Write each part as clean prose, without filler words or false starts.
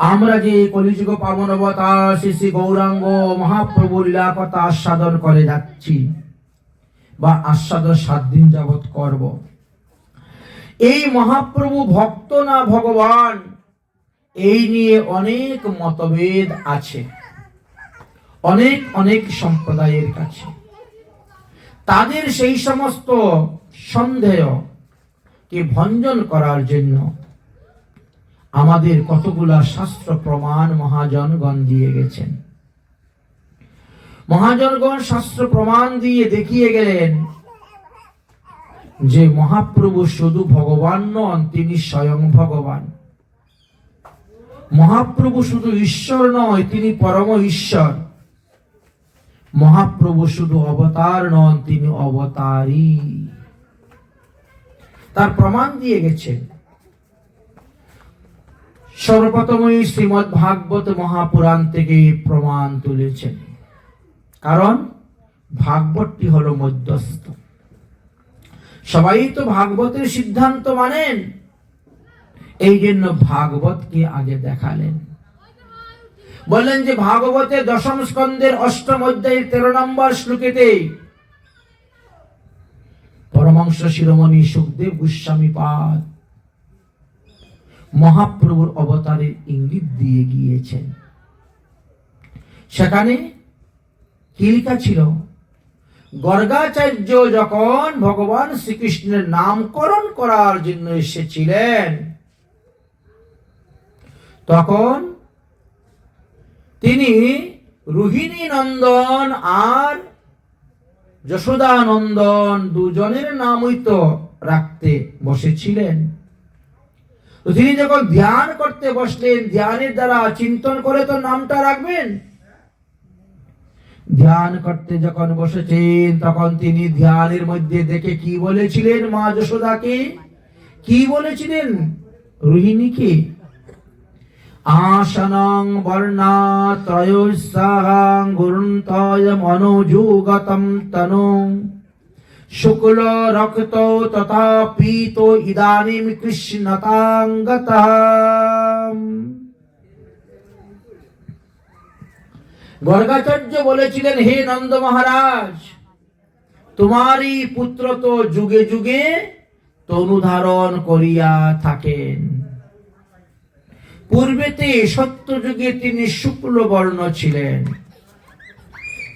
আমরা যে কলিযুগ পাবন অবতার শ্রী শ্রী গৌরাঙ্গ মহাপ্রভুর লীলা কথা আস্বাদন করে যাচ্ছি বা আস্বাদন 7 দিন যাবৎ করব। এই মহাপ্রভু ভক্ত না ভগবান, এই নিয়ে অনেক মতভেদ আছে অনেক অনেক সম্প্রদায়ের কাছে। তাদের সেই সমস্ত সন্দেহকে ভঞ্জন করার জন্য আমাদের কতগুলা শাস্ত্র প্রমাণ মহাজনগণ দিয়ে গেছেন। মহাজনগণ শাস্ত্র প্রমাণ দিয়ে দেখিয়ে গেলেন যে মহাপ্রভু শুধু ভগবান নন, তিনি স্বয়ং ভগবান। মহাপ্রভু শুধু ঈশ্বর নয়, তিনি পরম ঈশ্বর। মহাপ্রভু শুধু অবতার নন, তিনি অবতারী। তার প্রমাণ দিয়ে গেছেন। সর্বপ্রথমই শ্রীমদ্ ভাগবত মহাপুরাণ থেকে প্রমাণ তুলেছেন, কারণ ভাগবতটি হলো মধ্যস্থ। সবাই তো ভাগবতের সিদ্ধান্ত মানেন, এই জন্য ভাগবতকে আগে দেখালেন। বললেন যে ভাগবতে দশম স্কন্ধের 8ম অধ্যায়ের 13 নম্বর শ্লোকেতে পরমহংস শিরোমণি সুখদেব গোস্বামী পাদ মহাপ্রভুর অবতারের ইঙ্গিত দিয়ে গিয়েছেন। সেখানে কি লেখা ছিল? গর্গাচার্য যখন ভগবান শ্রীকৃষ্ণের নামকরণ করার জন্য এসেছিলেন, তখন তিনি রোহিণী নন্দন আর যশোদা নন্দন দুজনের নামই তো রাখতে বসেছিলেন। তিনি যখন ধ্যান করতে বসলেন, ধ্যানের দ্বারা চিন্তন করে তো নামটা রাখবেন। ধ্যান করতে যখন বসেছেন, তখন তিনি ধ্যানের মধ্যে দেখে কি বলেছিলেন? মা যশোদাকে কি বলেছিলেন? রোহিণীকে আসনং বর্ণাত্রয়োঃসাহং গুরুন্তয় মনোযুগতম তনু শুক্ল রক্ত তথা পীত ইদানীম কৃষ্ণতাঙ্গতম। গর্গাচার্য বলেছিলেন, হে নন্দ মহারাজ, তোমারই পুত্র তো যুগে যুগে তনু ধারণ করিয়া থাকেন। পূর্বেতে সত্য যুগে তিনি শুক্ল বর্ণ ছিলেন,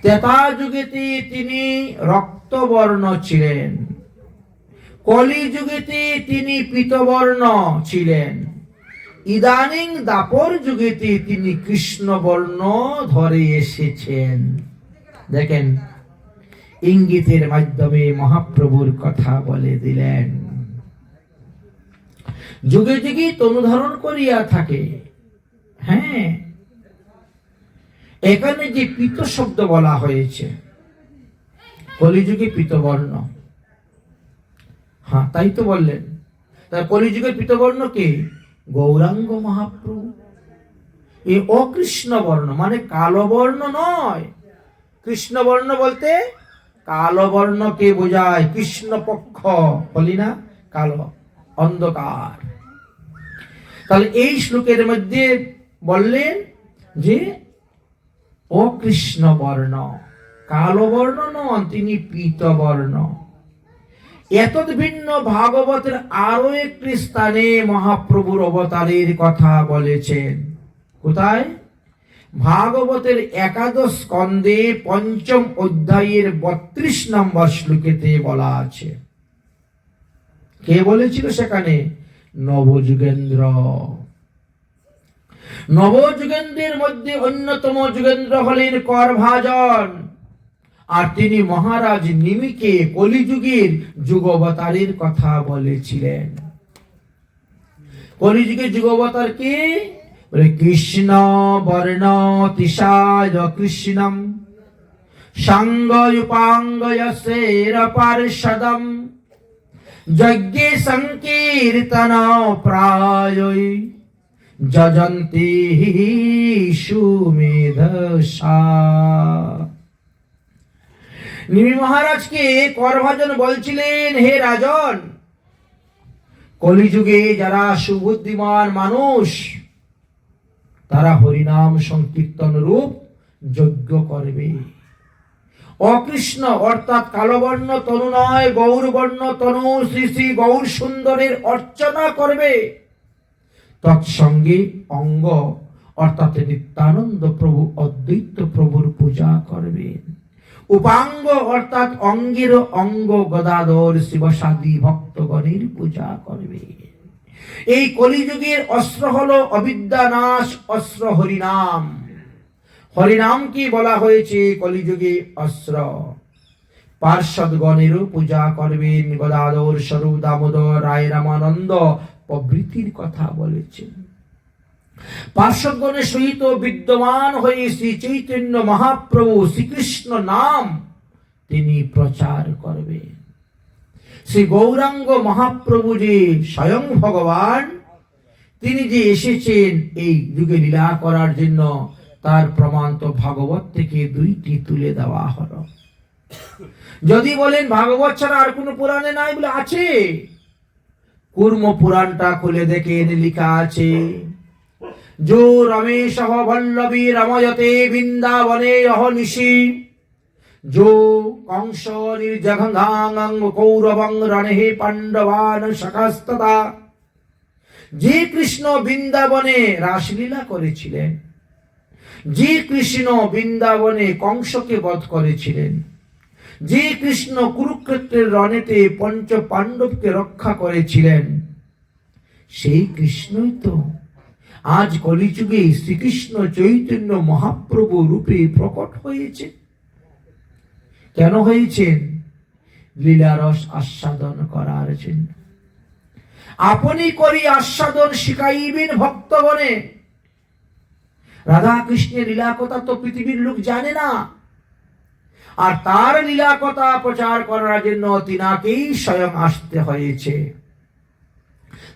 ত্রেতা যুগেতে তিনি রক্তবর্ণ ছিলেন, কলি যুগেতে তিনি পীতবর্ণ ছিলেন, ইদানিং দাপর যুগেতে তিনি কৃষ্ণ বর্ণ ধরে এসেছেন। দেখেন, ইঙ্গিতের মাধ্যমে মহাপ্রভুর কথা বলে দিলেন। যুগে যুগে তনু ধারণ করিয়া থাকে। হ্যাঁ, এখানে যে পীত শব্দ বলা হয়েছে, কলিযুগে পীতবর্ণ। হ্যাঁ, তাই তো বললেন। তাই কলিযুগের পীতবর্ণ কে? গৌরাঙ্গ মহাপ্রভু। এই অকৃষ্ণ বর্ণ মানে কালো বর্ণ নয়। কৃষ্ণ বর্ণ বলতে কালো বর্ণকে বোঝায়। কৃষ্ণ পক্ষ বলি না, কালো অন্ধকার। তাহলে এই শ্লোকের মধ্যে বললেন যে অকৃষ্ণ বর্ণ, কালো বর্ণ নন, তিনি পীত বর্ণ। এত ভিন্ন ভাগবতের আরো একটি স্থানে মহাপ্রভুর অবতারের কথা বলেছেন। কোথায়? ভাগবতের 11 স্কন্ধে 5ম অধ্যায়ের 32 নম্বর শ্লোকেতে বলা আছে। কে বলেছিল সেখানে? নবযুগেন্দ্র। নবযুগেন্দ্রের মধ্যে অন্যতম যুগেন্দ্র হলেন করভাজন, আর তিনি মহারাজ নিমিকে কলিযুগের যুগবতারের কথা বলেছিলেন। কলিযুগের যুগবতার কে? কৃষ্ণ বর্ণ তিসায় কৃষ্ণম সাঙ্গয়ুপাঙ্গয়সের পার্ষদম যজ্ঞে সংকীর্তন প্রায়ই যজন্তি সুমেধসা। নিমি মহারাজকে করভাজন বলছিলেন, হে রাজন, কলিযুগে যারা সুবুদ্ধিমান মানুষ তারা হরিনাম সংকীর্তন রূপ যজ্ঞ করবে। অকৃষ্ণ অর্থাৎ কালবর্ণ তনু নয়, গৌরবর্ণ তনু শ্রী শ্রী গৌর সুন্দরের অর্চনা করবে। তৎসঙ্গে অঙ্গ অর্থাৎ নিত্যানন্দ প্রভু অদ্বৈত প্রভুর পূজা করবেন। উপাঙ্গ অর্থাৎ অঙ্গের অঙ্গ গদাধর শিবসাদী ভক্তগণের পূজা করবে। এই কলিযুগের অস্ত্র হলো অবিদ্যা নাশ অস্ত্র হরিনাম। হরিনাম কি বলা হয়েছে কলিযুগে অস্ত্র। পার্ষদগণেরও পূজা করবেন। গদাধর স্বরূপ দামোদর রায় রামানন্দ প্রভৃতির কথা বলেছেন। পার্শ্বগণের সহিত বিদ্যমান হয়ে শ্রী চৈতন্য মহাপ্রভু শ্রীকৃষ্ণ নাম তিনি প্রচার করবেন। শ্রী গৌরাঙ্গ মহাপ্রভু যে স্বয়ং ভগবান, তিনি যে এসেছেন এই যুগে লীলা করার জন্য, তার প্রমাণ তো ভাগবত থেকে 2টি তুলে দেওয়া হলো। যদি বলেন ভাগবত ছাড়া আর কোন পুরাণে নাই, বলে আছে। কূর্ম পুরাণটা খুলে দেখেন, লেখা আছে जो रमेश वल्लभी रमयते वृंदावने अहनिशि जो कंस निर्जघांग कौरवं रणहे पांडवान शकास्तदा। যে কৃষ্ণ বৃন্দাবনে রাসলীলা করেছিলেন, যে কৃষ্ণ বৃন্দাবনে কংসকে বধ করেছিলেন, যে কৃষ্ণ কুরুক্ষেত্রের রণেতে পঞ্চ পাণ্ডবকে রক্ষা করেছিলেন, সেই কৃষ্ণই তো আজ কলিযুগে শ্রীকৃষ্ণ চৈতন্য মহাপ্রভু রূপে প্রকট হয়েছে। কেন হয়েছেন? লীলারস আস্বাদন করার জন্য। আপনি করি আস্বাদন শিখাইবেন ভক্তগণে। রাধা কৃষ্ণের লীলা কথা তো পৃথিবীর লোক জানে না, আর তার লীলা কথা প্রচার করার জন্য তিনাকেই স্বয়ং আসতে হয়েছে।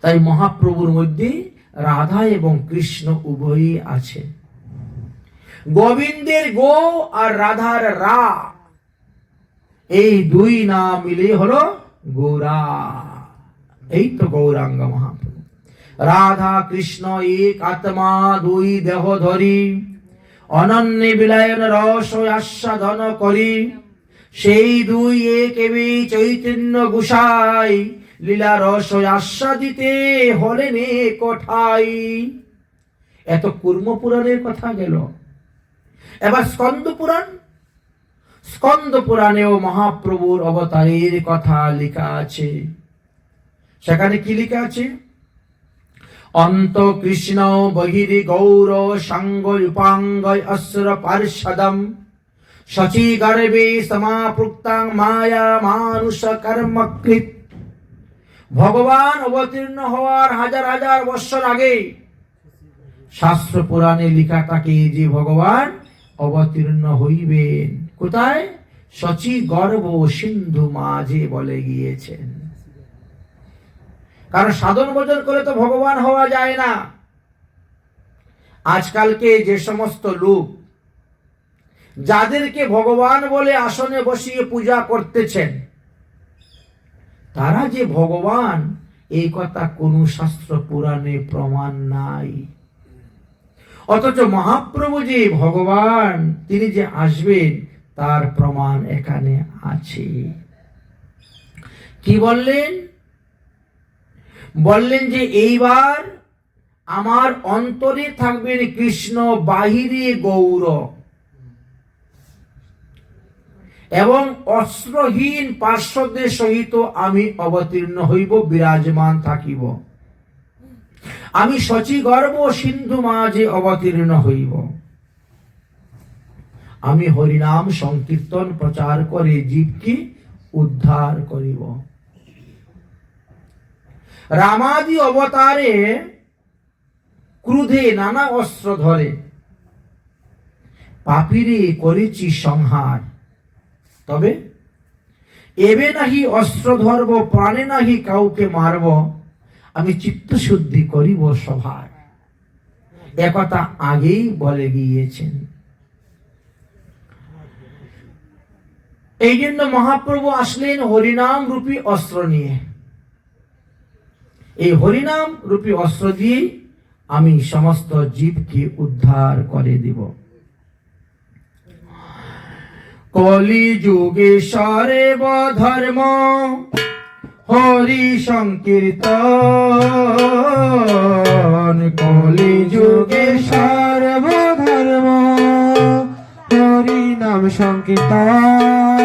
তাই মহাপ্রভুর মধ্যে রাধা এবং কৃষ্ণ উভয়ই আছে। গোবিন্দের গো আর রাধার রা, এই 2 নাম মিলে হলো গৌরা। এই তো গৌরাঙ্গ মহাপ্রভু। রাধা কৃষ্ণ এক আত্মা 2 দেহ ধরি, অনন্য বিলায়ন রস আস্বাদন করি। সেই 2 এক এবি চৈতন্য গোসাই, লীলা রস আস্বাদিতে হলেন কোঠাই। এত কূর্ম পুরাণের কথা গেল। এবার স্কন্দ পুরাণ। স্কন্দ পুরাণেও মহাপ্রভুর অবতারের কথা লেখা আছে। সেখানে কি লেখা আছে? অন্ত কৃষ্ণ বহিরি গৌর সাঙ্গ উপাঙ্গ অস্র পার্ষদম শচী গর্ভে সমাপৃক্তাং মায়া মানুষ কর্মকৃত। ভগবান অবতীর্ণ হওয়ার হাজার হাজার বৎসর আগে শাস্ত্র পুরাণে লেখা থাকে যে ভগবান অবতীর্ণ হইবেন কোথায়? শচী গর্ভ সিন্ধু মাঝে বলে গিয়েছেন। কারণ সাধন ভজন করে তো ভগবান হওয়া যায় না। আজকালকে যে সমস্ত লোক যাদেরকে ভগবান বলে আসনে বসিয়ে পূজা করতেছেন, তারা যে ভগবান এই কথা কোন শাস্ত্র পুরাণে প্রমাণ নাই। অথচ মহাপ্রভু যে ভগবান, তিনি যে আসবেন তার প্রমাণ এখানে আছে। কি বললেন? বললেন যে এইবার আমার অন্তরে থাকবেন কৃষ্ণ, বাহিরে গৌর, এবং অস্ত্রহীন পার্শ্বদের সহিত আমি অবতীর্ণ হইব, বিরাজমান থাকিব। আমি শচী গর্ভ সিন্ধু মাঝে অবতীর্ণ হইব। আমি হরিনাম সংকীর্তন প্রচার করে জীবকে উদ্ধার করিব। রামাদি অবতারে ক্রোধে নানা অস্ত্র ধরে পাপীরে করেছি সংহার। তবে এবে নাহি অস্ত্র ধরব, প্রাণে নাহি কাউকে মারব, আমি চিত্তশুদ্ধি করিব সভার। একথা আগেই বলে গিয়েছেন। এই জন্য মহাপ্রভু আসলেন হরিনাম রূপী অস্ত্র নিয়ে। এই হরিনাম রূপী অস্ত্র দিয়ে আমি সমস্ত জীবকে উদ্ধার করে দিব। কলি যুগে সর্ব ধর্ম হরি সংকীর্তন, কলি যুগে সর্বধর্ম হরি নাম সংকীর্তন,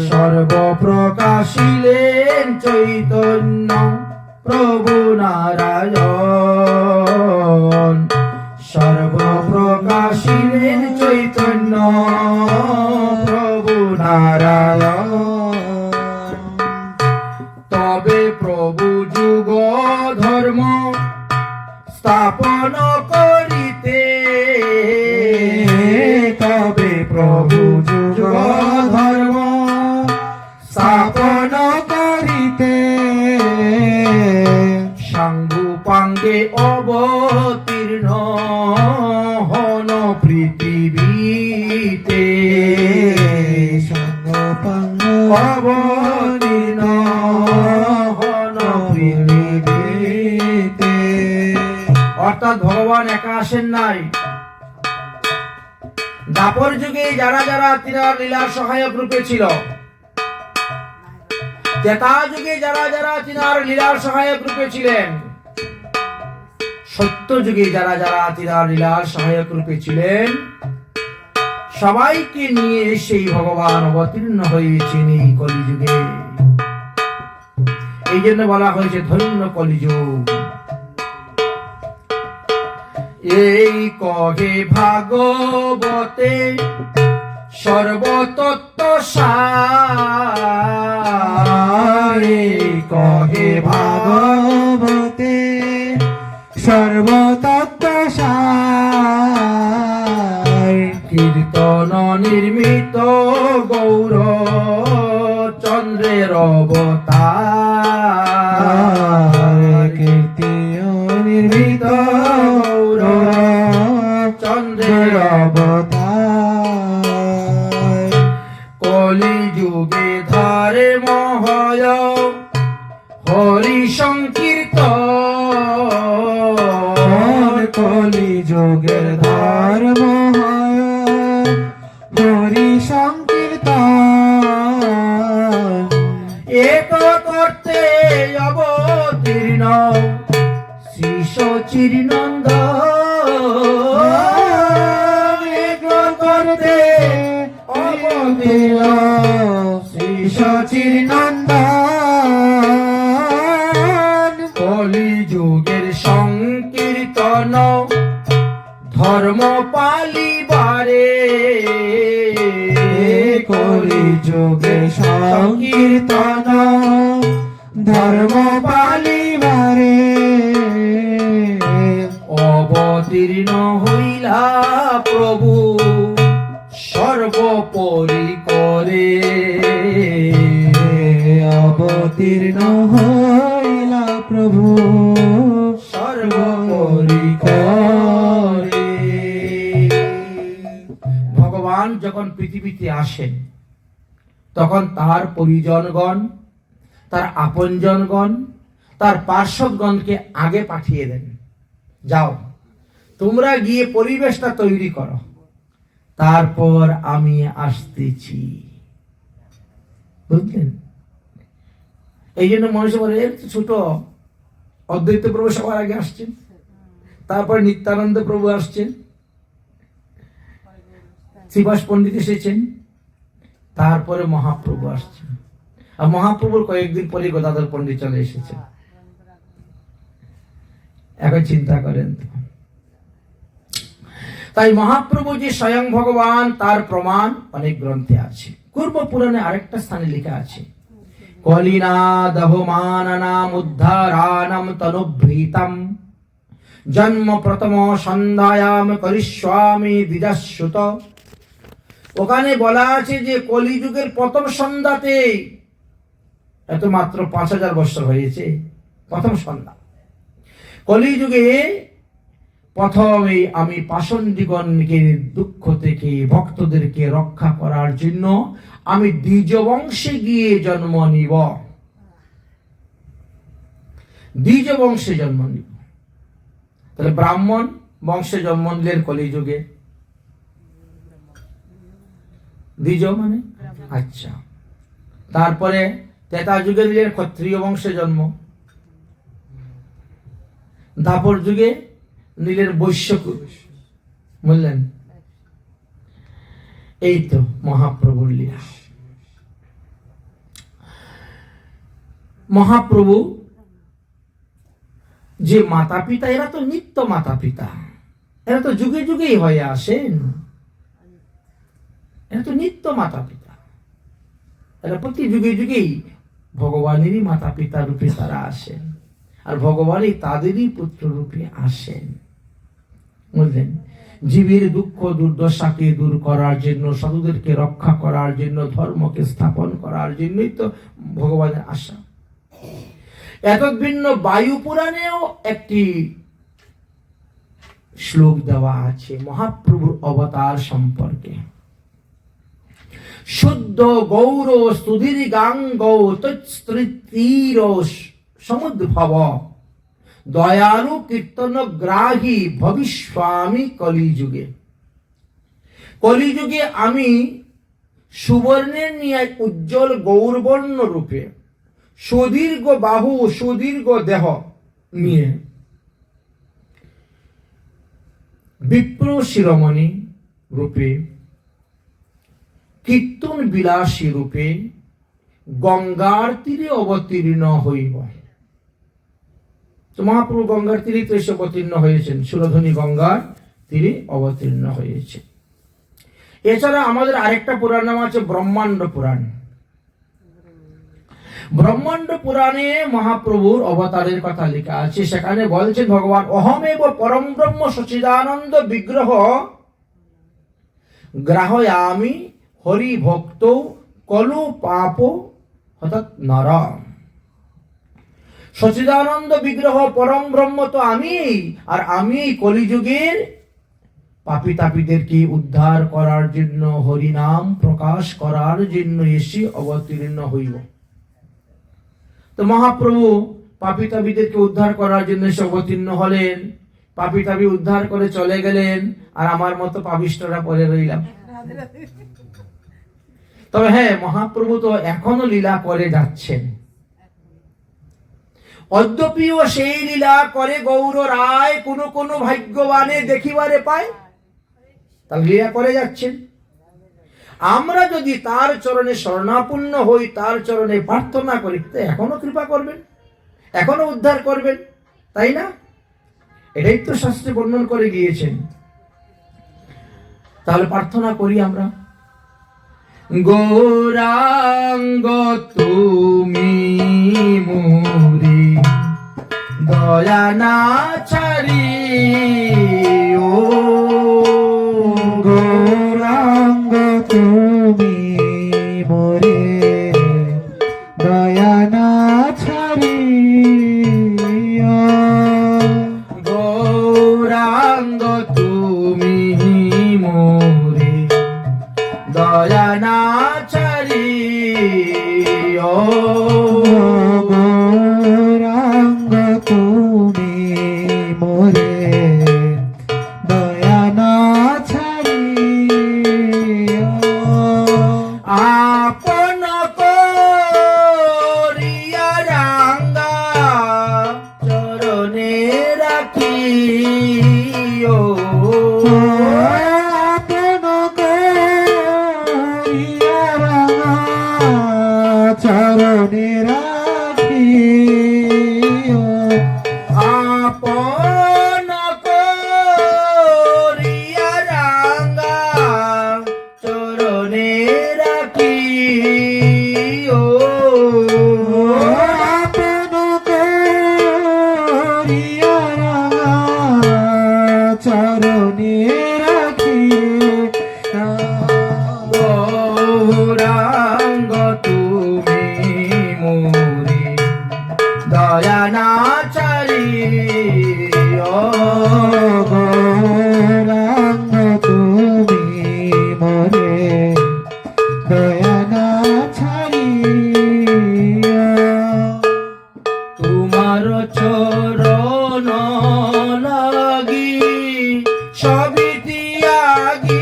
সর্বপ্রকাশিলেন চৈতন্য প্রভু নারায়ণ, সর্বপ্রকাশিলেন চৈতন্য প্রভু নারায়ণ। তবে প্রভু যুগ ধর্ম স্থাপন করিতে, তবে প্রভু যুগ ধর্ম স্থাপন করিতে সাঙ্গু পাঙ্গে অবতীর্ণ হন পৃথিবীতে, সঙ্গপাঙ্গ অবতীর্ণ হন পৃথিবীতে। অর্থাৎ ভগবান একা আসেন নাই। দাপর যুগে যারা যারা তিনার লীলার সহায়ক রূপে ছিল, ত্রেতা যুগে যারা যারা তিনার লীলার সহায়ক রূপে ছিলেন, সত্য যুগে যারা যারা তিনার লীলার সহায়ক রূপে ছিলেন, সবাইকে নিয়ে সেই ভগবান অবতীর্ণ হয়েছেন এই কলিযুগে। এই জন্য বলা হয়েছে ধন্য কলিযুগ। এই কহে ভাগবতে সর্বতত্ত্ব সার, কহে ভাগবতে সর্বতত্ত্ব সার, কীর্তন নির্মিত গৌর চন্দ্রের অবতার, কীর্তিও নির্মিত গৌর চন্দ্রের অবতার, কলি যুগে ধারে মহয় হরি সংকীর্তন, কলি যুগের ধর্ম হয় হরি সংকীর্তন, এক করতে অবতীর্ণ শ্রী সচির নন্দন, এক করতে অবতীর্ণ শ্রী সচির নন্দন, কলি যুগের সংকীর্তন ধর্ম পালিবারে, কলি যুগে সংকীর্তন ধর্ম পালিবারে, অবতীর্ণ হইলা প্রভু সর্বোপরি করে, অবতীর্ণ হইলা প্রভু সর্বোপরি করে। ভগবান যখন পৃথিবীতে আসেন তখন তার পরিজনগণ, তার আপনজনগণ, তার পার্শ্বদগণকে আগে পাঠিয়ে দেন, যাও তোমরা গিয়ে পরিবেশটা তৈরি করো, তারপর আমি আসতেছি। বুঝলেন? এই জন্য মানুষ বলে এর তো ছোট, অদ্বৈত প্রভু সবার আগে আসছেন, তারপর নিত্যানন্দ প্রভু আসছেন, শ্রীবাস পণ্ডিত এসেছেন, তারপরে মহাপ্রভু আসছেন, আর মহাপ্রভুর কয়েকদিন পরে গদাধর পণ্ডিত চলে এসেছেন। এখন চিন্তা করেন তো। তাই মহাপ্রভু যে স্বয়ং ভগবান তার প্রমাণ অনেক গ্রন্থে আছে। কুর্ম পুরাণে আরেকটা স্থানে লেখা আছে, কলিনাদহমানানাম উদ্ধারানাম তনুভৃতাম জন্ম প্রথম সন্ধ্যায়াম করিষ্যামি দ্বিজাস্যুত। ওখানে বলা আছে যে কলিযুগের প্রথম সন্ধ্যাতে, এত মাত্র 5000 বছর হয়েছে, প্রথম সন্ধ্যা কলিযুগে প্রথমে আমি পাষণ্ডীগণকে দুঃখ থেকে ভক্তদেরকে রক্ষা করার জন্য আমি দ্বিজ বংশে গিয়ে জন্ম নিব, দ্বিজ বংশে জন্ম নিব। তাহলে ব্রাহ্মণ বংশে জন্ম নিলেন কলিযুগে, দ্বিজ মানে আচ্ছা। তারপরে ত্রেতা যুগে নিলেন ক্ষত্রিয় বংশে জন্ম, দাপর যুগে নিলেন বৈশ্য, বললেন। এই তো মহাপ্রভুর লীলা। মহাপ্রভু যে মাতা পিতা, এরা তো নিত্য মাতা পিতা, এরা তো যুগে যুগেই হয়ে আসেন, এরা তো নিত্য মাতা পিতা, এরা প্রতি যুগে যুগেই ভগবানেরই মাতা পিতা রূপে তারা আসেন, আর ভগবানই তাদেরই পুত্র রূপে আসেন, বুঝলেন। জীবের দুঃখ দুর্দশাকে দূর করার জন্য, সাধুদেরকে রক্ষা করার জন্য, ধর্মকে স্থাপন করার জন্যই তো ভগবানের আশা। এতদ ভিন্ন বায়ু পুরাণেও একটি শ্লোক দেওয়া আছে মহাপ্রভুর অবতার সম্পর্কে। শুদ্ধ গৌর সুদীর্ঘাঙ্গ তৎস্ত্রীর সমুদ্ভব দয়ালু কীর্তন গ্রাহী ভবিষ্যামি কলিযুগে। কলিযুগে আমি সুবর্ণের ন্যায় উজ্জ্বল গৌরবর্ণ রূপে, সুদীর্ঘ বাহু সুদীর্ঘ দেহ নিয়ে, বিপ্র শিরোমণি রূপে, কীর্তন বিলাসী রূপে গঙ্গার তীরে অবতীর্ণ হইব। তো মহাপ্রভু গঙ্গার তীরে তো এসে অবতীর্ণ হয়েছেন, সুরধনী গঙ্গার তীরে অবতীর্ণ হয়েছে। এছাড়া আমাদের আরেকটা পুরাণ নাম আছে ব্রহ্মাণ্ড পুরাণ। ব্রহ্মাণ্ড পুরাণে মহাপ্রভুর অবতারের কথা লেখা আছে। সেখানে বলছেন ভগবান অহমেব পরম ব্রহ্ম সচ্চিদানন্দ বিগ্রহ গ্রাহয়ামি হরি ভক্ত কলু পাপ অর্থাৎ নর। সচ্চিদানন্দ বিগ্রহ পরম ব্রহ্ম তো আমি, আর আমি কলিযুগের পাপী তাপীদেরকে উদ্ধার করার জন্য, হরিনাম প্রকাশ করার জন্য এসে অবতীর্ণ হইব। তো মহাপ্রভু পাপী তাপীদেরকে উদ্ধার করার জন্য এসে অবতীর্ণ হলেন, পাপী তাপী উদ্ধার করে চলে গেলেন, আর আমার মতো পাপিষ্ঠরা পড়ে রইলাম। তবে হ্যাঁ, মহাপ্রভু তো এখনো লীলা করে যাচ্ছেন, অদ্যপিও সেই লীলা করে গৌর রায় কোন কোন ভাগ্যবানে দেখিবারে পায়, তার লীলা করে যাচ্ছেন। আমরা যদি তার চরণে শরণাপন্ন হই, তার চরণে প্রার্থনা করি, তো এখনো কৃপা করবেন, এখনো উদ্ধার করবেন, তাই না? এটাই তো শাস্ত্রে বর্ণন করে গিয়েছেন। তাহলে প্রার্থনা করি আমরা, গৌরাঙ্গ তুমি মোরে দয়া না ছাড়িও, গৌরাঙ্গ তুমি মোরে দয়া না ছাড়িও, গৌরাঙ্গ তুমি মোরে দয়া না ছাড়িও, গৌরাঙ্গ তুমি মোরে দয়া না ছাড়িও, আপন করিয়া রাঙ্গা চরণে রাখিও, আপন করিয়া রাঙা চরণে রাখিও, আপন করিয়া রাঙ্গা চরণে রাখিও, আপন করিয়া রাঙা চরণে রাখিও, গৌরাঙ্গ তুমি মোরে দয়া না ছাড়িও, গৌরাঙ্গ তুমি মোরে দয়া না ছাড়িও, তোমার চরণ সবই ত্যাগিনু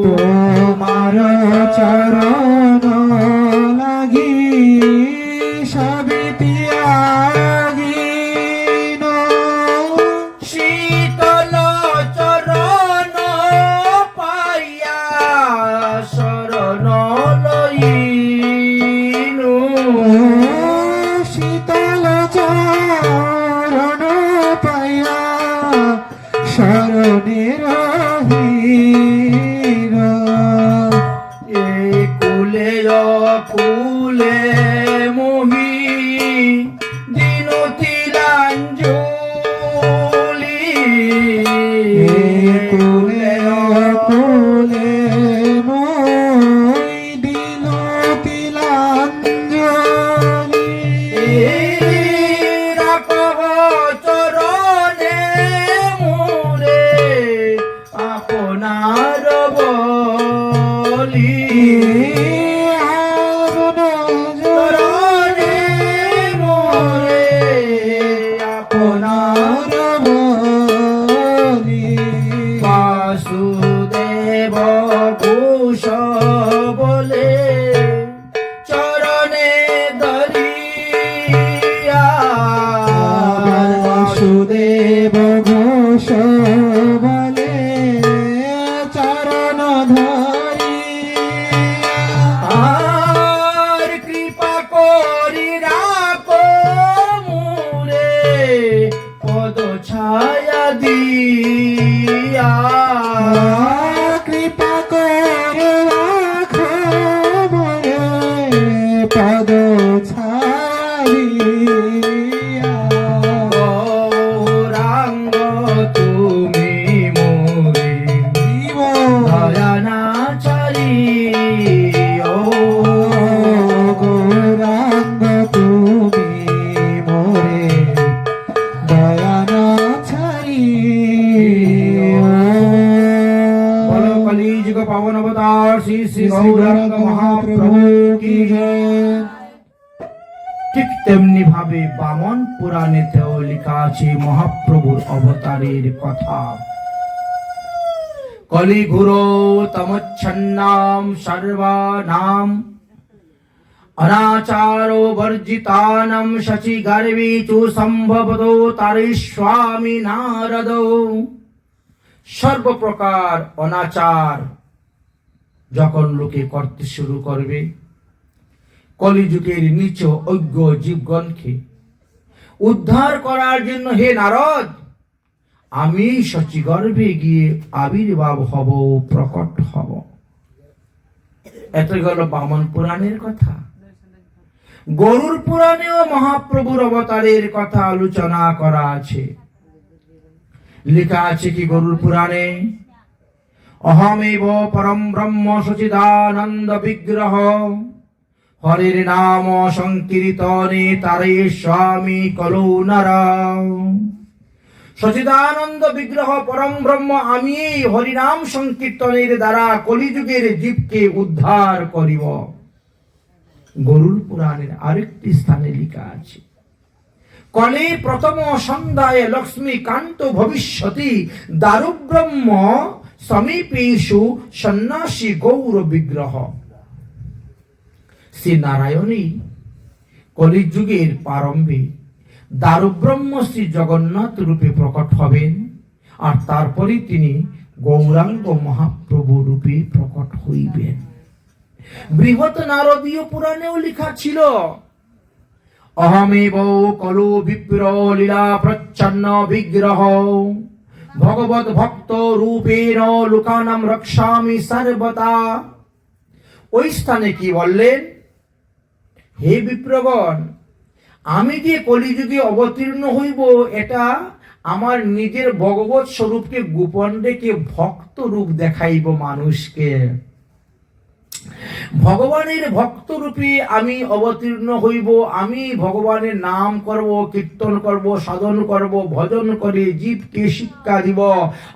তোমার চরণ লাগি সবই ত্যাগিন শীতল চরণ পাইয়া শরণ লইনু শীতল চরণ পাইয়া শরণে রহিল এ কুলে অকুলে মোহি দিনতিলাঞ্জলি কুলে কুলে মই দিল তিলাঞ্জলি রাখহ চরণে মোরে আপনার বলি চরণে মোরে আপনার বাসুদেব ঘোষ বলে চরণে দরিয়া বাসুদেব ঘোষ বলে চরণ ধরিয়া আর কৃপা করি রাখো মোরে পদ ছায়া দিয়া কৃপা করে রাখো মোরে পদ ছাড়িয়া গৌরাঙ্গ তুমি মোরে দয়া না ছাড়ি ও গৌরাঙ্গ তুমি মোরে দয়া না ছাড়ি বলো কলিযুগ পাবন অবতার শ্রী শ্রী গৌরাঙ্গ মহাপ্রভু কি জয়। ঠিক তেমনি ভাবে বামন পুরাণেতেও লেখা আছে মহাপ্রভুর অবতারের কথা। কলিঘুরো তমচ্ছন্নাম সর্বানাম অনাচারো বর্জিতানাম শচি গর্ভে চু সম্ভবতো তারিস্বামী নারদ। সর্বপ্রকার অনাচার যখন লোকে করতে শুরু করবে, কলিযুগের নিচ অজ্ঞ জীবগণকে উদ্ধার করার জন্য হে নারদ আমি শচীগর্ভে গিয়ে আবির্ভাব হব, প্রকট হব। এত গেল বামন পুরাণের কথা। গরুর পুরাণেও মহাপ্রভুর অবতারের কথা আলোচনা করা আছে। লেখা আছে কি গরুর পুরাণে, অহমেব পরম ব্রহ্ম সচিদানন্দ বিগ্রহ হরির নাম সংকীর্তনে তারে স্বামী কলো নরা। সচিদানন্দ বিগ্রহ পরম ব্রহ্ম আমি এই হরিনাম সংকীর্তনের দ্বারা কলিযুগের জীবকে উদ্ধার করিব। গরুর পুরাণের আরেকটি স্থানে লেখা আছে, কলে প্রথম সন্ধ্যায় লক্ষ্মী কান্ত ভবিষ্যতি দারুব্রহ্ম সমীপেষু সন্ন্যাসী গৌর বিগ্রহ। শ্রী নারায়ণী কলিযুগের প্রারম্ভে দারুব্রহ্ম শ্রী জগন্নাথ রূপে প্রকট হবেন, আর তারপরে তিনি গৌরাঙ্গ মহাপ্রভু রূপে প্রকট হইবেন। বৃহৎ নারদীয় পুরাণেও লেখা ছিল, অহমেব কলো বিপ্র লীলা প্রচ্ছন্ন বিগ্রহ ভগবত ভক্ত রূপেণ লোকানাম রক্ষামি সর্বদা। ওই স্থানে কি বললেন, হে বিপ্রগণ, আমি যে কলিযুগে অবতীর্ণ হইব এটা আমার নিজের ভগবত স্বরূপকে গোপন রেখে ভক্ত রূপ দেখাইব মানুষকে। ভগবানের ভক্ত রূপে আমি অবতীর্ণ হইব। আমি ভগবানের নাম করব, কীর্তন করব, সাধন করব, ভজন করে জীবকে শিক্ষা দিব।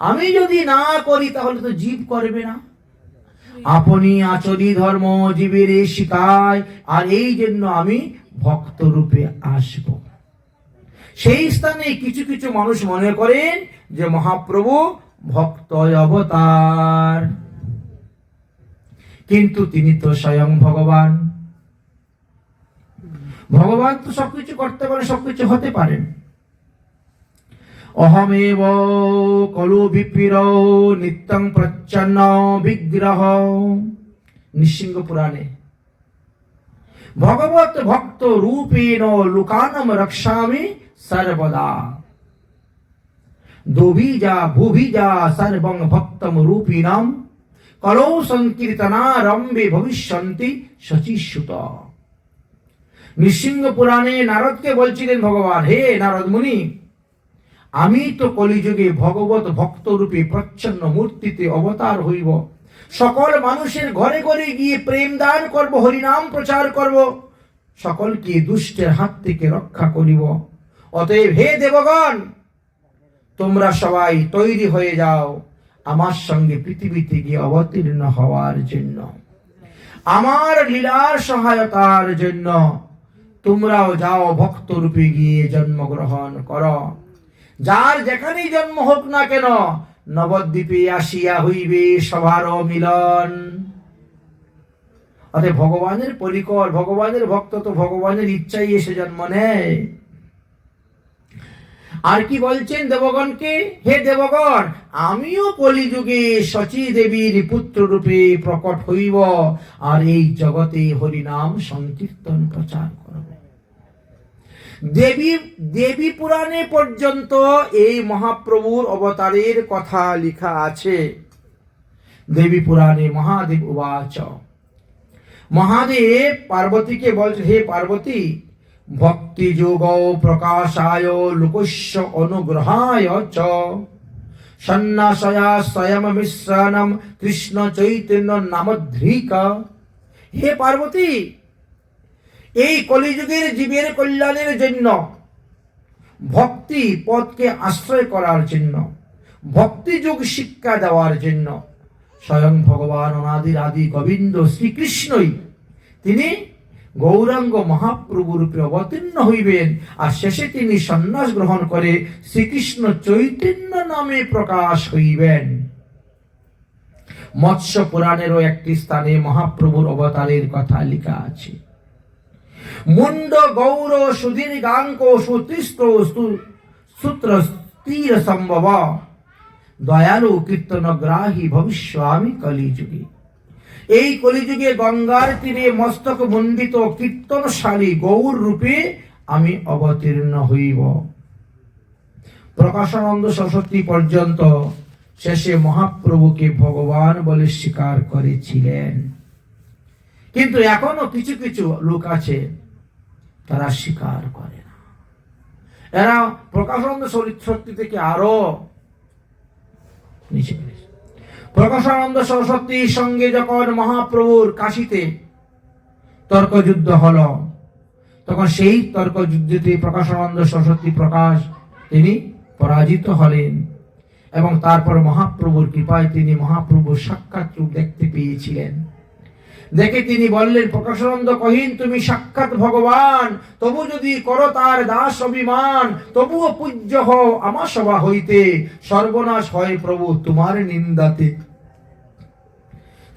আমি যদি না করি তাহলে তো জীব করবে না। আপনি আচরি ধর্ম জীবের শিখায়, আর এই জন্য আমি ভক্ত রূপে আসব। সেই স্থানে কিছু কিছু মানুষ মনে করেন যে মহাপ্রভু ভক্ত অবতার, কিন্তু তিনি তো স্বয়ং ভগবান। ভগবান তো সবকিছু করতে পারেন, সবকিছু হতে পারেন। অহমেব কলু বিপির নিত্যং প্রচ্ছন্ন বিগ্রহ, নৃসিংহ পুরাণে। ভগবত ভক্ত রূপেণ লোকানম রক্ষামি সর্বদা, দোভিজা ভুভিজা সর্বং ভক্তম রূপিণাম কলৌ সংকীর্তনারম্ভে ভবিষ্যন্তি শচীসুত। নৃসিংহ পুরাণে নারদকে বলছিলেন ভগবান, হে নারদ মুনি, আমি তো কলিযুগে ভগবত ভক্ত রূপে প্রচ্ছন্ন মূর্তিতে অবতার হইব, সকল মানুষের ঘরে ঘরে গিয়ে প্রেম দান করব, হরিনাম প্রচার করব, সকলকে দুষ্টের হাত থেকে রক্ষা করিব। অতএব হে দেবগণ, তোমরা সবাই তৈরি হয়ে যাও আমার সঙ্গে পৃথিবীতে গিয়ে অবতীর্ণ হওয়ার জন্য, আমার লীলার সহায়তার জন্য। তোমরাও যাও, ভক্ত রূপে গিয়ে জন্মগ্রহণ করো। যার যেখানেই জন্ম হোক না কেন, নবদ্বীপে আসিয়া হইবে সবার মিলন। অর্থাৎ ভগবানের পরিকর, ভগবানের ভক্ত তো ভগবানের ইচ্ছাই এসে জন্ম নেয়। আর কি বলছেন দেবগণকে, হে দেবগণ, আমিও কলিযুগে শচী দেবীর পুত্র রূপে প্রকট হইব, আর এই জগতে হরিনাম সংকীর্তন প্রচার করব। দেবী পুরাণে পর্যন্ত এই মহাপ্রভুর অবতারের কথা লেখা আছে। দেবী পুরাণে মহাদেব উবাচ, মহাদেব পার্বতীকে বলছে, হে পার্বতী, ভক্তি যোগ প্রকাশায় লোকস্য অনুগ্রহায় চ সন্ন্যাসয়া স্বয়ং মিশ্রণম কৃষ্ণ চৈতন্য নামধৃক। হে পার্বতী, এই কলিযুগের জীবের কল্যাণের জন্য, ভক্তি পথকে আশ্রয় করার জন্য, ভক্তি যোগ শিক্ষা দেওয়ার জন্য স্বয়ং ভগবান অনাদির আদি গোবিন্দ শ্রীকৃষ্ণই তিনি গৌরাঙ্গ মহাপ্রভু রূপে অবতীর্ণ হইবেন, আর শেষে তিনি সন্ন্যাস গ্রহণ করে শ্রীকৃষ্ণ চৈতন্য নামে প্রকাশ হইবেন। মৎস্য পুরাণেরও একটি স্থানে মহাপ্রভুর অবতারের কথা লেখা আছে। মুন্ড গৌর সুদীর্ঘাঙ্ক সুতৃষ্ট সূত্র স্থির সম্ভব দয়ালু কীর্তনগ্রাহী ভবিষ্যামি কলিযুগে। এই কলিযুগে গঙ্গার তীরে মস্তক মণ্ডিত কীর্তনশালী গৌর রূপে আমি অবতীর্ণ হইব। প্রকাশানন্দ সরস্বতী পর্যন্ত শেষে মহাপ্রভুকে ভগবান বলে স্বীকার করেছিলেন, কিন্তু এখনো কিছু কিছু লোক আছে তারা স্বীকার করে না। এরা প্রকাশানন্দ সরস্বতী থেকে আরো নিচে। প্রকাশানন্দ সরস্বতীর সঙ্গে যখন মহাপ্রভুর কাশীতে তর্কযুদ্ধ হলো, তখন সেই তর্কযুদ্ধে প্রকাশানন্দ সরস্বতী তিনি পরাজিত হলেন, এবং তারপর মহাপ্রভুর কৃপায় তিনি মহাপ্রভুর সাক্ষাৎ রূপ দেখতে পেয়েছিলেন। দেখে তিনি বললেন, প্রকাশানন্দ কহিন, তুমি সাক্ষাৎ ভগবান, তবু যদি করো তার দাস অভিমান, তবুও পূজ্য হও আমার সভা হইতে, সর্বনাশ হয় প্রভু তোমার নিন্দাতে।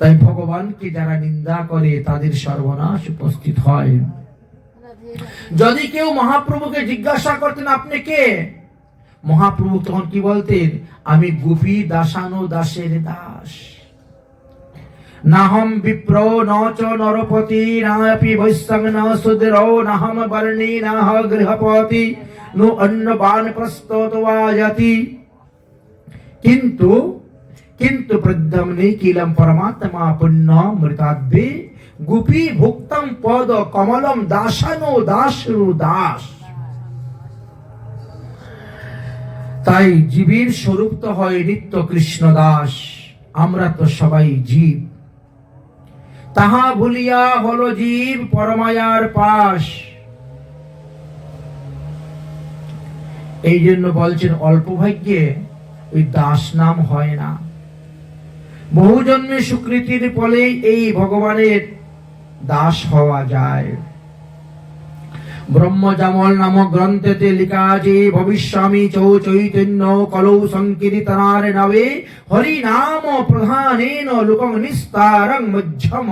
তাই ভগবানকে যারা নিন্দা করে তাদের সর্বনাশ উপস্থিত হয়। যদি কেউ মহাপ্রভুকে জিজ্ঞাসা করতেন আপনি কে, মহাপ্রভু তখন কি বলতেন, আমি গোপী দাসানু দাসের দাস। নাহম বিপ্র নচ নরপতি নাপি বৈশ্যং ন শূদ্র নাহম বর্ণী নাহ গৃহপতি নো অন্ন বান প্রস্তত ওয়া জাতি। কিন্তু প্রদ্যম নিখিলম পরমাত্মা পুণ্য মৃতাদ্ভে গোপী ভুক্তম পদ কমলম দাসানো দাসু দাস। তাই জীবের স্বরূপ তো হয় নিত্য কৃষ্ণ দাস। আমরা তো সবাই জীব, তাহা ভুলিয়া হলো জীব পরমায়ার পাশ। এই জন্য বলছেন অল্প ভাগ্যে ওই দাস নাম হয় না। বহু জন্মে সুকৃতির ফলে এই ভগবানের দাস হওয়া যায়। ব্রহ্মজামল নামক গ্রন্থেতে লেখা আছে ভবিষ্যামি চৈতন্য কলৌ সংকীর্তনার নবে হরি নাম প্রধানেন লোকং নিস্তারং মধ্যম।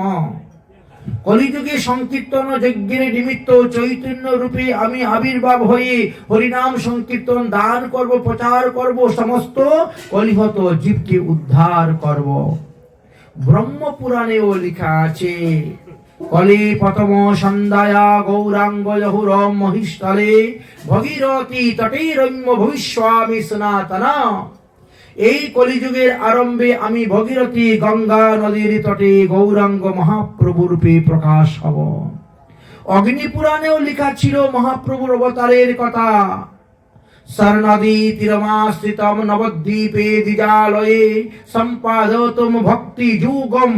কলিযুগে সংকীর্তন যজ্ঞের নিমিত্ত চৈতন্য রূপে আমি আবির্ভাব হয়ে হরিনাম সংকীর্তন দান করব, প্রচার করব, সমস্ত কলিহত জীবকে উদ্ধার করব। ব্রহ্মপুরাণেও লেখা আছে কলি প্রথম সন্ধ্যায়া গৌরাঙ্গ যহুরম মহিষ্ঠলে ভগীরথী তটৈরম্য ভবিষ্যামি সনাতনা। এই কলিযুগের আরম্ভে আমি ভগীরথী গঙ্গা নদীর তটে গৌরাঙ্গ মহাপ্রভু রূপে প্রকাশ হব। অগ্নিপুরাণেও লেখা ছিল মহাপ্রভুর অবতারের কথা। সরনদী তীরমাশ্রিতম নবদ্বীপে দ্বিজালয়ে সম্পাদতম ভক্তি যুগম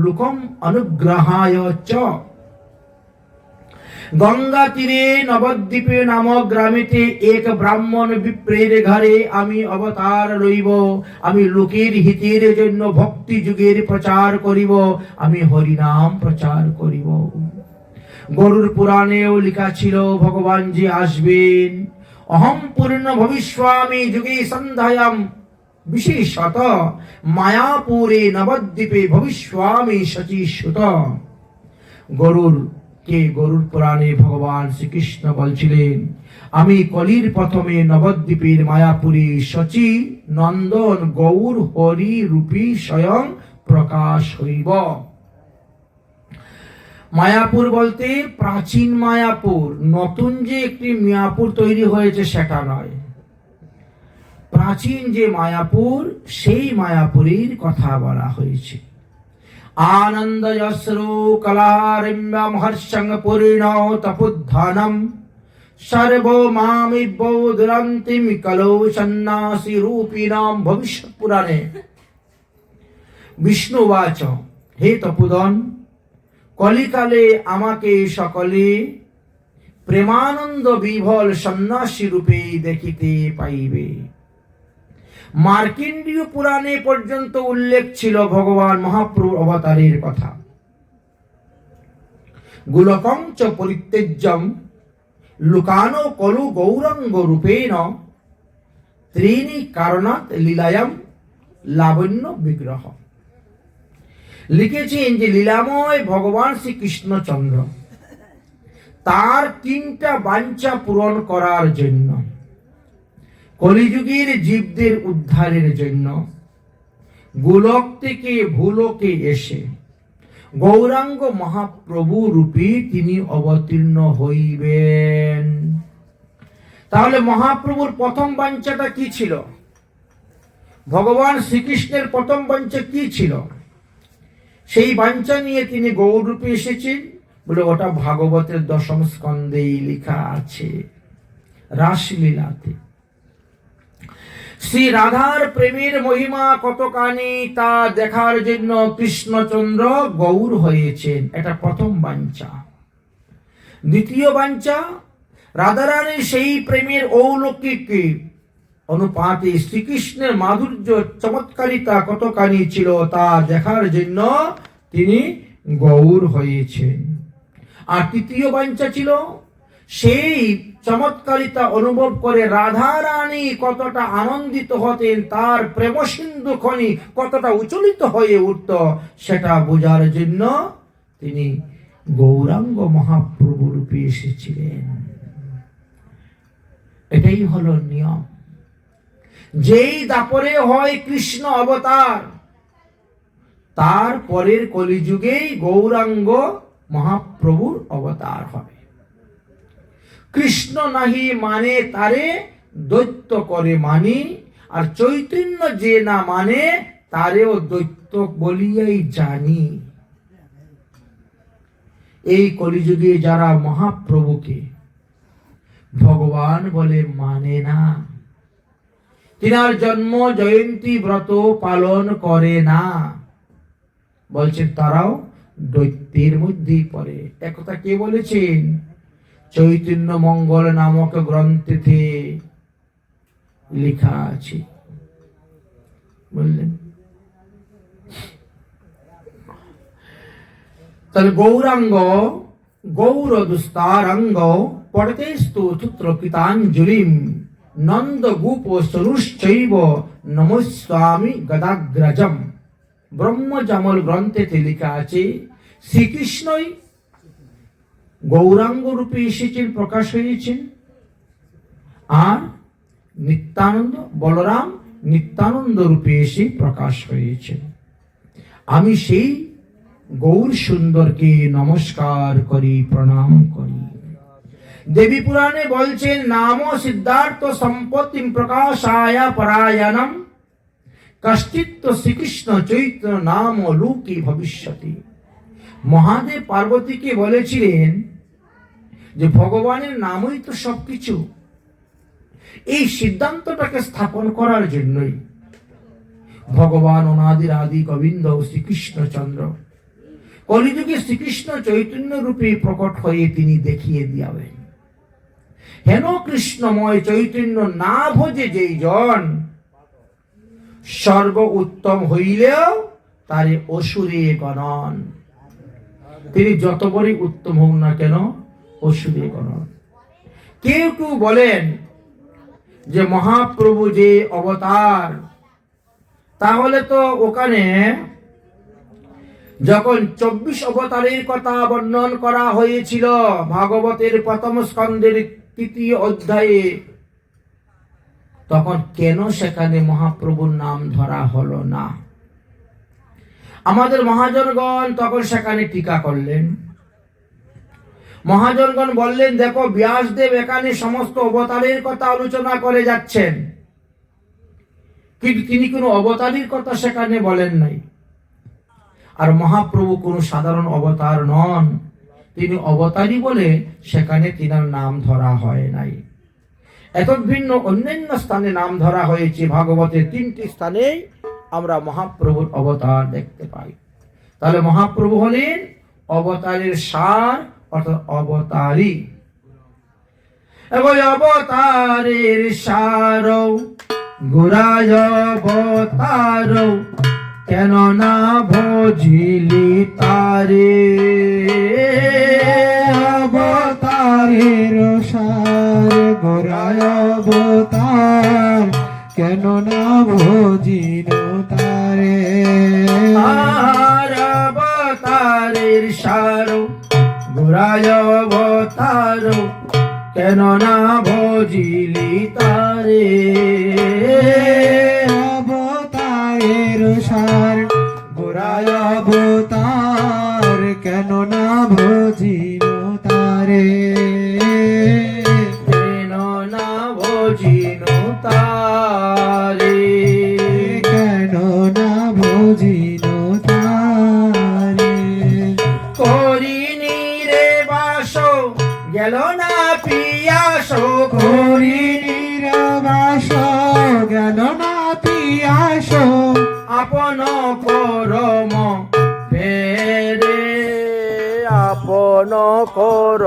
লোকম অনুগ্রহায় চ। গঙ্গা তীরে নবদ্বীপে নামক গ্রামেতে এক ব্রাহ্মণ বিপ্রের ঘরে আমি অবতার লইব। আমি লোকের হিতের জন্য ভক্তি যুগের প্রচার করিব, আমি হরিনাম প্রচার করিব। গরুর পুরাণেও লেখা ছিল ভগবান যে আসবেন। অহম পূর্ণ ভবিষ্যামি যুগে সন্ধ্যায়াম বিশেষত মায়াপুরে নবদ্বীপে ভবিষ্যামি শচীসুত। গরুর পুরাণে ভগবান শ্রীকৃষ্ণ বলছিলেন আমি কলির প্রথমে নবদ্বীপের মায়াপুরী শচী নন্দন গৌর হরি রূপী স্বয়ং প্রকাশ হইব। মায়াপুর বলতে প্রাচীন মায়াপুর, নতুন যে একটি মায়াপুর তৈরি হয়েছে সেটা নয়। প্রাচীন যে মায়াপুর সেই মায়াপুরীর কথা বলা হয়েছে। আনন্দ যশ্রু কলারম্যম হর্ষং পূর্ণ তপোদ্ধানম সর্বমামিব দুরন্তিম কলৌ সন্ন্যাসী রূপিণাম। ভবিষ্যৎ পুরাণে বিষ্ণুবাচ হে তপোধন, কলিকালে আমাকে সকলে প্রেমানন্দ বিভল সন্ন্যাসী রূপে দেখিতে পাইবে। মার্কিন্ডীয় পুরাণে পর্যন্ত উল্লেখ ছিল ভগবান মহাপ্রভুর অবতারের কথা। গোলকং চ পরিত্যজ্যম লুকানো কলু গৌরাঙ্গ রূপেণ ত্রিণী কারণাৎ লীলায়াম লাবণ্য বিগ্রহ। লিখেছেন যে লীলাময় ভগবান শ্রীকৃষ্ণচন্দ্র তার তিনটা বাঞ্ছা পূরণ করার জন্য, কলিযুগের জীবদের উদ্ধারের জন্য গোলক থেকে ভূলোকে এসে গৌরাঙ্গ মহাপ্রভু রূপী তিনি অবতীর্ণ হইবেন। তাহলে মহাপ্রভুর প্রথম বাঞ্ছাটা কি ছিল? ভগবান শ্রীকৃষ্ণের প্রথম বাঞ্ছা কি ছিল? সেই বাঞ্ছা নিয়ে তিনি গৌর রূপে এসেছেন বলে ওটা ভাগবতের দশম স্কন্ধেই লেখা আছে। রাসলীলাতে শ্রী রাধার প্রেমের মহিমা কতখানি তা দেখার জন্য কৃষ্ণচন্দ্র গৌর হয়েছেন, এটা প্রথম বাঞ্ছা। দ্বিতীয় বাঞ্ছা রাধারানীর সেই প্রেমের অলৌকিক অনুপাতে শ্রীকৃষ্ণের মাধুর্য চমৎকারিতা কতখানি ছিল তা দেখার জন্য তিনি গৌর হয়েছেন। আর তৃতীয় বাঞ্ছা ছিল সেই চমৎকারিতা অনুভব করে রাধা রানী কতটা আনন্দিত হতেন, তার প্রেম সিন্ধু খনি কতটা উচ্চলিত হয়ে উঠত সেটা বোঝার জন্য তিনি গৌরাঙ্গ মহাপ্রভু রূপে এসেছিলেন। এটাই হলো নিয়ম। যেই দাপরে হয় কৃষ্ণ অবতার, তার পরের কলিযুগেই গৌরাঙ্গ মহাপ্রভুর অবতার হবে। কৃষ্ণ নাহি মানে তারে দৈত্য করে মানি, আর চৈতন্য যে না মানে তারেও দৈত্য বলিয়াই জানি। এই কলিযুগে যারা মহাপ্রভুকে ভগবান বলে মানে না, তিনার জন্ম জয়ন্তী ব্রত পালন করে না, বলছেন তারাও দৈত্যের মধ্যেই পড়ে। একথা কে বলেছেন? চৈতন্য মঙ্গল নামক গ্রন্থেতে লেখা আছে। বললেন তাহলে গৌরাঙ্গ গৌর দুস্তারাঙ্গ পড়তেস্তু তুত্র কৃতাঞ্জলিম নন্দ গোপ সরুশ্চৈব নমস্বামী গদাগ্রজম। ব্রহ্মজামল গ্রন্থেতে লেখা আছে শ্রীকৃষ্ণই গৌরাঙ্গ রূপে এসেছেন, প্রকাশ হয়েছেন, আর নিত্যানন্দ বলরাম নিত্যানন্দ রূপে এসে প্রকাশ হয়েছেন। আমি সেই গৌর সুন্দরকে নমস্কার করি, প্রণাম করি। দেবী পুরাণে বলছেন নাম সিদ্ধার্থ সম্পত্তি প্রকাশায় পরায়ণম কষ্টিত শ্রীকৃষ্ণ চৈত্র নাম লোকে ভবিষ্যতি। মহাদেব পার্বতীকে বলেছিলেন যে ভগবানের নামই তো সবকিছু। এই সিদ্ধান্তটাকে স্থাপন করার জন্যই ভগবান অনাদির আদি গোবিন্দ শ্রীকৃষ্ণচন্দ্র কলিযুগে শ্রীকৃষ্ণ চৈতন্য রূপে প্রকট হয়ে তিনি দেখিয়ে দিয়াবেন, হেন কৃষ্ণময় চৈতন্য না ভোজে যেই জন স্বর্গ উত্তম হইলেও তারে অসুরে গণন। তিনি যত বড়ই উত্তম হোক না কেন অসুরে গণন। কেউ কেউ বলেন যে মহাপ্রভু যে অবতার, তাহলে তো ওখানে যখন 24 অবতারের কথা বর্ণন করা হয়েছিল ভাগবতের প্রথম স্কন্ধের 3য় অধ্যায়ে, তখন কেন সেখানে মহাপ্রভুর নাম ধরা হলো না? আমাদের মহাজনগণ তখন সেখানে টিকা করলেন। মহাজনগণ বললেন, দেখো ব্যাসদেব এখানে সমস্ত অবতারের কথা আলোচনা করে যাচ্ছেন, কিন্তু তিনি কোনো অবতারের কথা সেখানে বলেন নাই। আর মহাপ্রভু কোনো সাধারণ অবতার নন, তিনি অবতারই বলে সেখানে তিনার নাম ধরা হয় নাই। এত ভিন্ন অন্যান্য স্থানে নাম ধরা হয়েছে। ভাগবতের 3টি স্থানে আমরা মহাপ্রভুর অবতার দেখতে পাই। তাহলে মহাপ্রভু হলেন অবতারের সার, অর্থাৎ অবতারী। এবং অবতারের সার গোরায় অবতার, কেন না ভজিলি তারে। অবতারের সার গোরায় অবতার, কেন না ভজিল তারে। আর অবতারের সার গোরায় অবতার, কেন না ভজিলি তারে। অবতারের সার গোরায় অবতার, কেন না ভজিল তারে। কেন না ভজিনু তারে। কেন না ভজিল তারে। করিনি রে বাস গেল না পিয়াস, হরিণীর বাস গেল না পিয়াস, আপন করম ফেরে আপন কর